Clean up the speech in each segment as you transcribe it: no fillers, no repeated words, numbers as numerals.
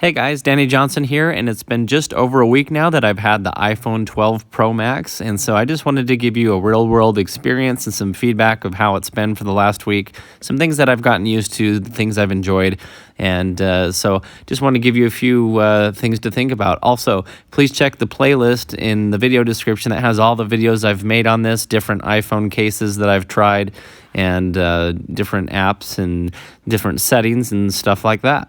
Hey guys, Danny Johnson here, and it's been just over a week now that I've had the iPhone 12 Pro Max, and so I just wanted to give you a real-world experience and some feedback of how it's been for the last week, some things that I've gotten used to, the things I've enjoyed, and so just want to give you a few things to think about. Also, please check the playlist in the video description that has all the videos I've made on this, different iPhone cases that I've tried, and different apps and different settings and stuff like that.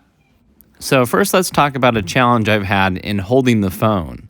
So first, let's talk about a challenge I've had in holding the phone.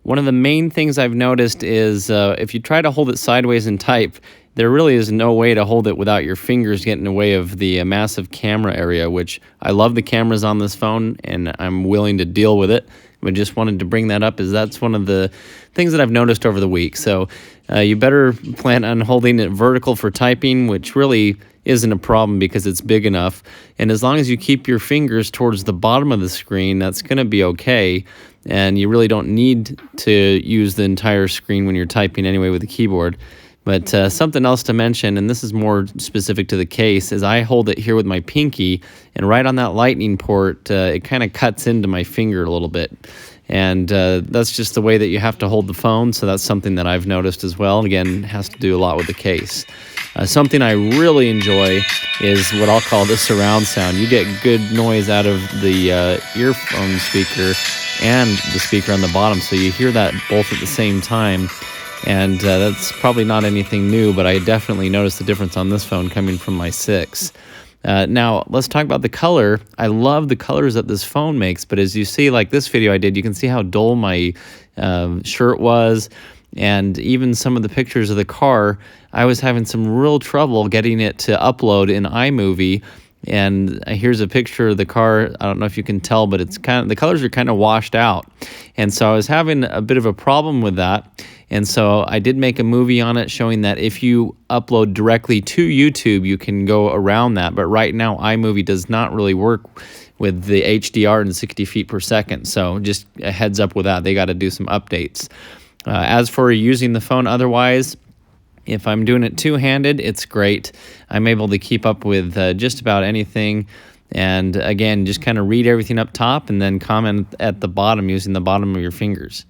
One of the main things I've noticed is if you try to hold it sideways and type, there really is no way to hold it without your fingers getting in the way of the massive camera area, which I love the cameras on this phone and I'm willing to deal with it. But just wanted to bring that up as that's one of the things that I've noticed over the week. So you better plan on holding it vertical for typing, which really isn't a problem because it's big enough. And as long as you keep your fingers towards the bottom of the screen, that's going to be okay. And you really don't need to use the entire screen when you're typing anyway with the keyboard. But something else to mention, and this is more specific to the case, is I hold it here with my pinky, and right on that lightning port, it kind of cuts into my finger a little bit. And that's just the way that you have to hold the phone, so that's something that I've noticed as well. Again, it has to do a lot with the case. Something I really enjoy is what I'll call the surround sound. You get good noise out of the earphone speaker and the speaker on the bottom, so you hear that both at the same time. And that's probably not anything new, but I definitely noticed the difference on this phone coming from my 6. Now, let's talk about the color. I love the colors that this phone makes, but as you see, like this video I did, you can see how dull my shirt was, and even some of the pictures of the car, I was having some real trouble getting it to upload in iMovie. And here's a picture of the car. I don't know if you can tell, but it's the colors are kind of washed out. And so I was having a bit of a problem with that. And so I did make a movie on it showing that if you upload directly to YouTube, you can go around that. But right now, iMovie does not really work with the HDR and 60 feet per second. So just a heads up with that. They got to do some updates. As for using the phone otherwise, if I'm doing it two-handed, it's great. I'm able to keep up with just about anything. And again, just kind of read everything up top and then comment at the bottom using the bottom of your fingers.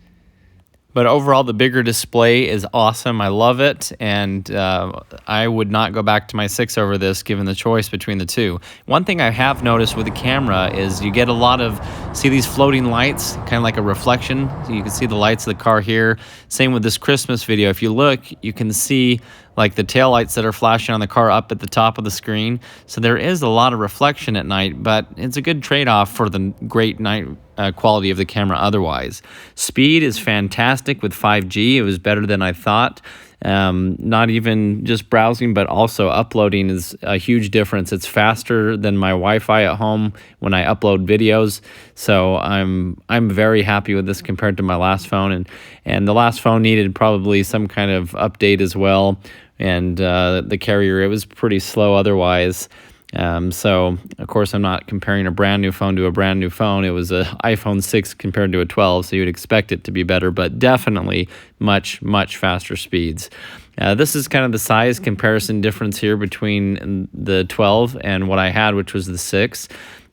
But overall, the bigger display is awesome. I love it, and I would not go back to my 6 over this given the choice between the two. One thing I have noticed with the camera is you get a lot of, see these floating lights, kind of like a reflection. So you can see the lights of the car here. Same with this Christmas video. If you look, you can see like the taillights that are flashing on the car up at the top of the screen. So there is a lot of reflection at night, but it's a good trade-off for the great night quality of the camera otherwise. Speed is fantastic with 5G. It was better than I thought. Not even just browsing, but also uploading is a huge difference. It's faster than my Wi-Fi at home when I upload videos. So I'm very happy with this compared to my last phone. And the last phone needed probably some kind of update as well. And the carrier, it was pretty slow otherwise. So, of course, I'm not comparing a brand new phone to a brand new phone. It was an iPhone 6 compared to a 12, so you'd expect it to be better, but definitely much, much faster speeds. This is kind of the size comparison difference here between the 12 and what I had, which was the 6.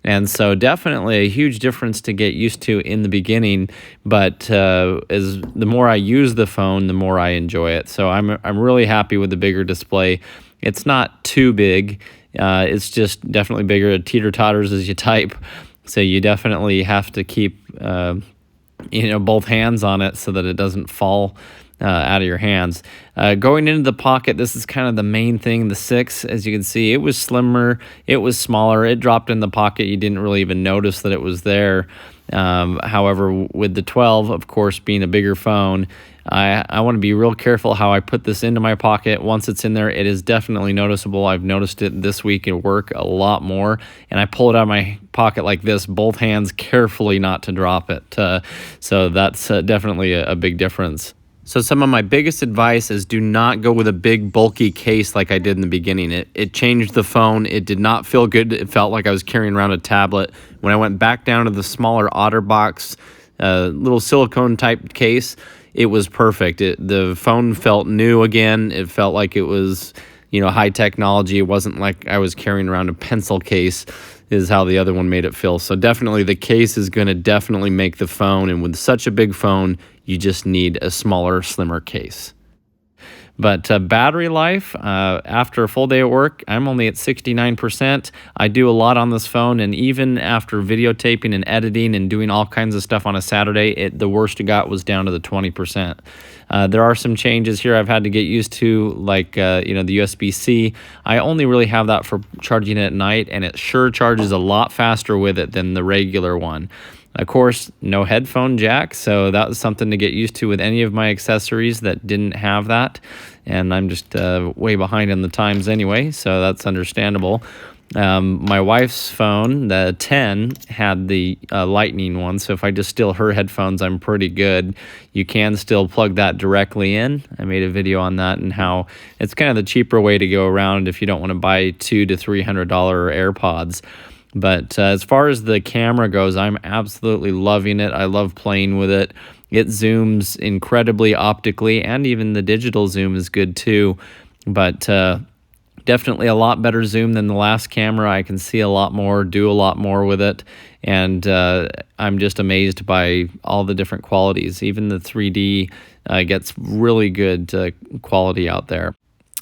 And so definitely a huge difference to get used to in the beginning, but as the more I use the phone, the more I enjoy it. So I'm really happy with the bigger display. It's not too big. It's just definitely bigger. It teeter-totters as you type. So you definitely have to keep both hands on it so that it doesn't fall out of your hands. Going into the pocket, this is kind of the main thing. The 6, as you can see, it was slimmer, it was smaller, it dropped in the pocket. You didn't really even notice that it was there. However, with the 12, of course, being a bigger phone, I want to be real careful how I put this into my pocket. Once it's in there, it is definitely noticeable. I've noticed it this week at work a lot more, and I pull it out of my pocket like this, both hands carefully not to drop it. So that's definitely a big difference. So some of my biggest advice is do not go with a big bulky case like I did in the beginning. It changed the phone. It did not feel good. It felt like I was carrying around a tablet. When I went back down to the smaller OtterBox little silicone type case, it was perfect. The phone felt new again. It felt like it was high technology. It wasn't like I was carrying around a pencil case. is how the other one made it feel. So definitely the case is going to definitely make the phone, and with such a big phone, you just need a smaller, slimmer case. But battery life, after a full day at work, I'm only at 69%. I do a lot on this phone, and even after videotaping and editing and doing all kinds of stuff on a Saturday, the worst it got was down to the 20%. There are some changes here I've had to get used to, like the USB-C. I only really have that for charging it at night, and it sure charges a lot faster with it than the regular one. Of course, no headphone jack, so that was something to get used to with any of my accessories that didn't have that. And I'm just way behind in the times anyway, so that's understandable. My wife's phone, the 10, had the lightning one, so if I just steal her headphones, I'm pretty good. You can still plug that directly in. I made a video on that and how it's kind of the cheaper way to go around if you don't want to buy $200 to $300 AirPods. But as far as the camera goes, I'm absolutely loving it. I love playing with it. It zooms incredibly optically, and even the digital zoom is good too. But definitely a lot better zoom than the last camera. I can see a lot more, do a lot more with it. And I'm just amazed by all the different qualities. Even the 3D gets really good quality out there.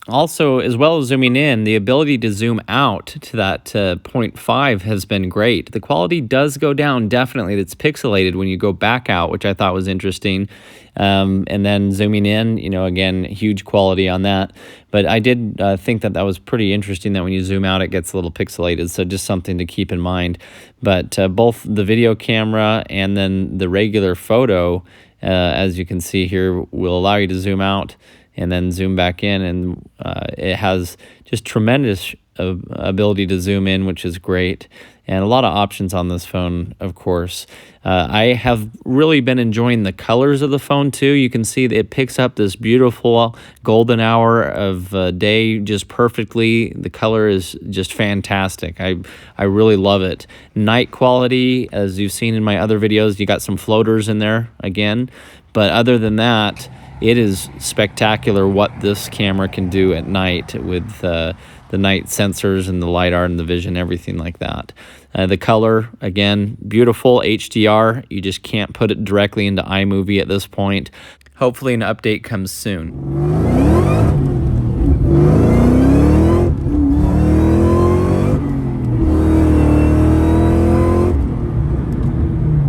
Also, as well as zooming in, the ability to zoom out to that 0.5 has been great. The quality does go down, definitely. It's pixelated when you go back out, which I thought was interesting. And then zooming in, again, huge quality on that. But I did think that was pretty interesting that when you zoom out, it gets a little pixelated. So just something to keep in mind. But both the video camera and then the regular photo, as you can see here, will allow you to zoom out and then zoom back in, and it has just tremendous ability to zoom in, which is great, and a lot of options on this phone, of course. I have really been enjoying the colors of the phone too. You can see that it picks up this beautiful golden hour of day just perfectly. The color is just fantastic. I really love it. Night quality, as you've seen in my other videos, you got some floaters in there again, but other than that, it is spectacular what this camera can do at night with the night sensors and the LiDAR and the vision, everything like that. The color, again, beautiful HDR. You just can't put it directly into iMovie at this point. Hopefully an update comes soon.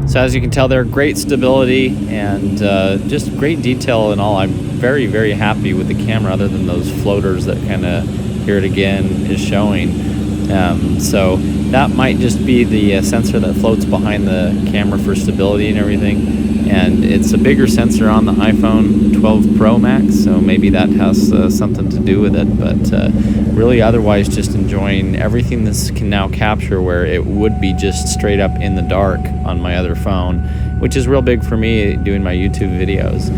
So as you can tell there, great stability and just great detail and all. I'm very, very happy with the camera, other than those floaters that kind of, here it again, is showing. So that might just be the sensor that floats behind the camera for stability and everything. And it's a bigger sensor on the iPhone 12 Pro Max, so maybe that has something to do with it. But really otherwise just enjoying everything this can now capture, where it would be just straight up in the dark on my other phone, which is real big for me doing my YouTube videos.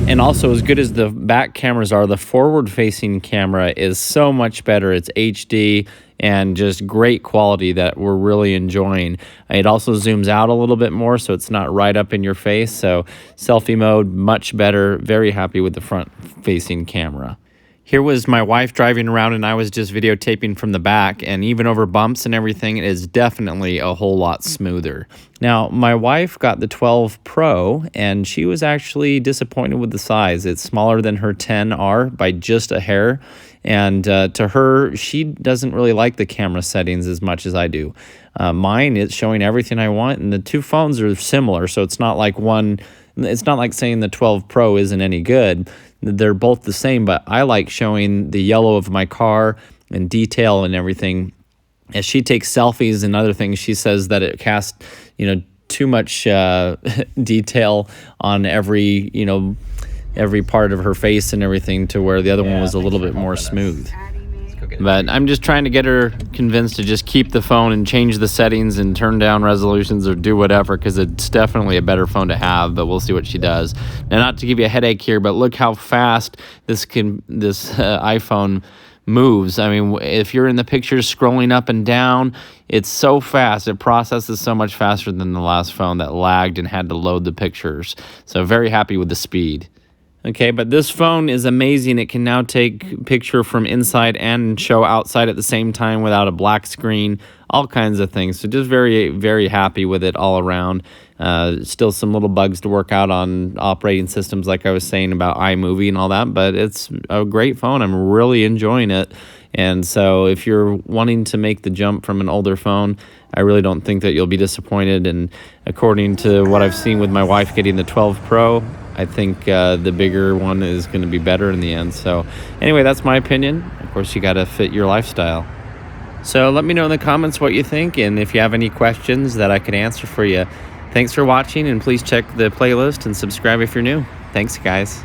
And also, as good as the back cameras are, the forward-facing camera is so much better. It's HD and just great quality that we're really enjoying. It also zooms out a little bit more, so it's not right up in your face. So selfie mode, much better. Very happy with the front-facing camera. Here was my wife driving around, and I was just videotaping from the back, and even over bumps and everything, it is definitely a whole lot smoother. Now, my wife got the 12 Pro, and she was actually disappointed with the size. It's smaller than her 10R by just a hair, and to her, she doesn't really like the camera settings as much as I do. Mine, it's showing everything I want, and the two phones are similar, so it's not like saying the 12 Pro isn't any good. They're both the same, but I like showing the yellow of my car and detail and everything. As she takes selfies and other things, she says that it casts, too much detail on every part of her face and everything, to where the other one was a little bit more smooth. But I'm just trying to get her convinced to just keep the phone and change the settings and turn down resolutions or do whatever, because it's definitely a better phone to have, but we'll see what she does. Now, not to give you a headache here, but look how fast this iPhone moves. I mean, if you're in the pictures scrolling up and down, it's so fast. It processes so much faster than the last phone that lagged and had to load the pictures. So very happy with the speed. Okay, but this phone is amazing. It can now take picture from inside and show outside at the same time without a black screen, all kinds of things. So just very, very happy with it all around. Still some little bugs to work out on operating systems, like I was saying about iMovie and all that, but it's a great phone. I'm really enjoying it. And so if you're wanting to make the jump from an older phone, I really don't think that you'll be disappointed. And according to what I've seen with my wife getting the 12 Pro, I think the bigger one is going to be better in the end. So anyway, that's my opinion. Of course, you got to fit your lifestyle. So let me know in the comments what you think, and if you have any questions that I could answer for you. Thanks for watching, and please check the playlist and subscribe if you're new. Thanks, guys.